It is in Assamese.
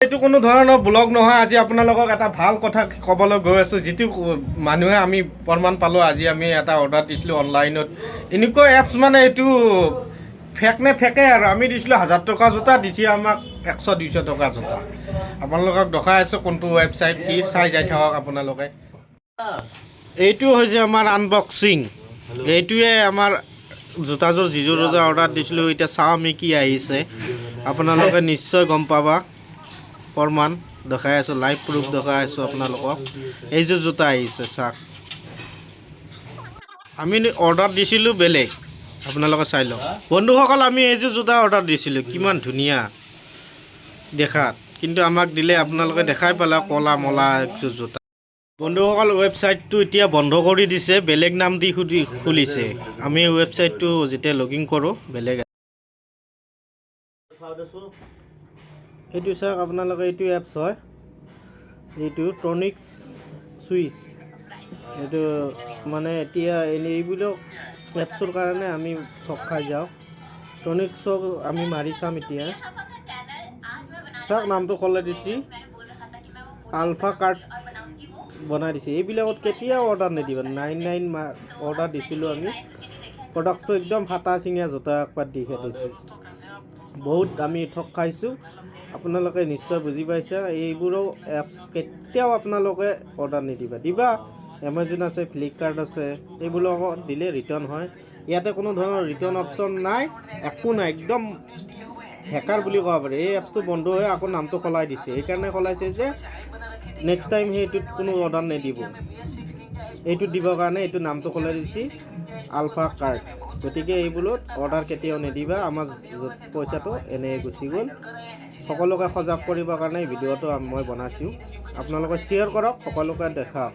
এইটো কোনো ধৰণৰ ব্লগ নহয়। আজি আপোনালোকক এটা ভাল কথা ক'বলৈ গৈ আছোঁ, যিটো মানুহে আমি প্ৰমাণ পালোঁ। আজি আমি এটা অৰ্ডাৰ দিছিলোঁ অনলাইনত। এনেকুৱা এপছ মানে এইটো ফেক নে ফেকে আৰু আমি দিছিলোঁ 1000 টকা জোতা, দিছে আমাক 100-200 টকা জোতা। আপোনালোকক দেখাই আছোঁ কোনটো ৱেবছাইট, কি চাই যাই থাকক আপোনালোকে। এইটো হৈছে আমাৰ আনবক্সিং। এইটোৱে আমাৰ জোতাযোৰ, যিযোৰ জোতা অৰ্ডাৰ দিছিলোঁ, এতিয়া চাওঁ আমি কি আহিছে। আপোনালোকে নিশ্চয় গম পাবা। প্ৰমাণ দেখাই আছোঁ, লাইভ প্ৰুফ দেখাই আছোঁ আপোনালোকক। এইযোৰ জোতা আহিছে চাওক। আমি অৰ্ডাৰ দিছিলোঁ বেলেগ, আপোনালোকে চাই লওক। বন্ধুসকল, আমি এইযোৰ জোতা অৰ্ডাৰ দিছিলোঁ, কিমান ধুনীয়া দেখাত, কিন্তু আমাক দিলে আপোনালোকে দেখাই পালে ক'লা মলা একযোৰ জোতা। বন্ধুসকল, ৱেবছাইটটো এতিয়া বন্ধ কৰি দিছে, বেলেগ নাম দি খুলিছে। আমি ৱেবছাইটটো যেতিয়া লগিন কৰোঁ বেলেগ। এইটো চাওক আপোনালোকে, এইটো এপছ হয়, এইটো টনিক্স চুইচ। এইটো মানে এতিয়া এইবিলাক এপছৰ কাৰণে আমি ঠগ খাই যাওঁ। টনিক্সক আমি মাৰি চাম এতিয়া। চাওক নামটো ক'লে দিছি, আলফা কাৰ্ড বনাই দিছে। এইবিলাকত কেতিয়াও অৰ্ডাৰ নিদিব। 99 অৰ্ডাৰ দিছিলোঁ আমি, প্ৰডাক্টটো একদম ফাটা চিঙা জোতা একপাত দি খেদিছে। বহুত আমি ঠগ খাইছোঁ, আপোনালোকে নিশ্চয় বুজি পাইছে। এইবোৰো এপছ কেতিয়াও আপোনালোকে অৰ্ডাৰ নিদিবা। দিবা, এমাজন আছে, ফ্লিপকাৰ্ট আছে, এইবিলাকত দিলে ৰিটাৰ্ণ হয়। ইয়াতে কোনো ধৰণৰ ৰিটাৰ্ণ অপশ্যন নাই, একো নাই, একদম হেকাৰ বুলি ক'ব পাৰি। এই এপছটো বন্ধ হৈ আকৌ নামটো সলাই দিছে। সেইকাৰণে সলাইছে যে নেক্সট টাইম সেইটোত কোনো অৰ্ডাৰ নিদিব। এইটো দিবৰ কাৰণে এইটো নামটো সলাই দিছে, আলফা কাৰ্ড। গতিকে এইবোৰত অৰ্ডাৰ কেতিয়াও নিদিবা। আমাৰ পইচাটো এনেই গুচি গ'ল। সকলোকে সজাগ কৰিবৰ কাৰণে এই ভিডিঅ'টো মই বনাইছোঁ। আপোনালোকে শ্বেয়াৰ কৰক, সকলোকে দেখাওক।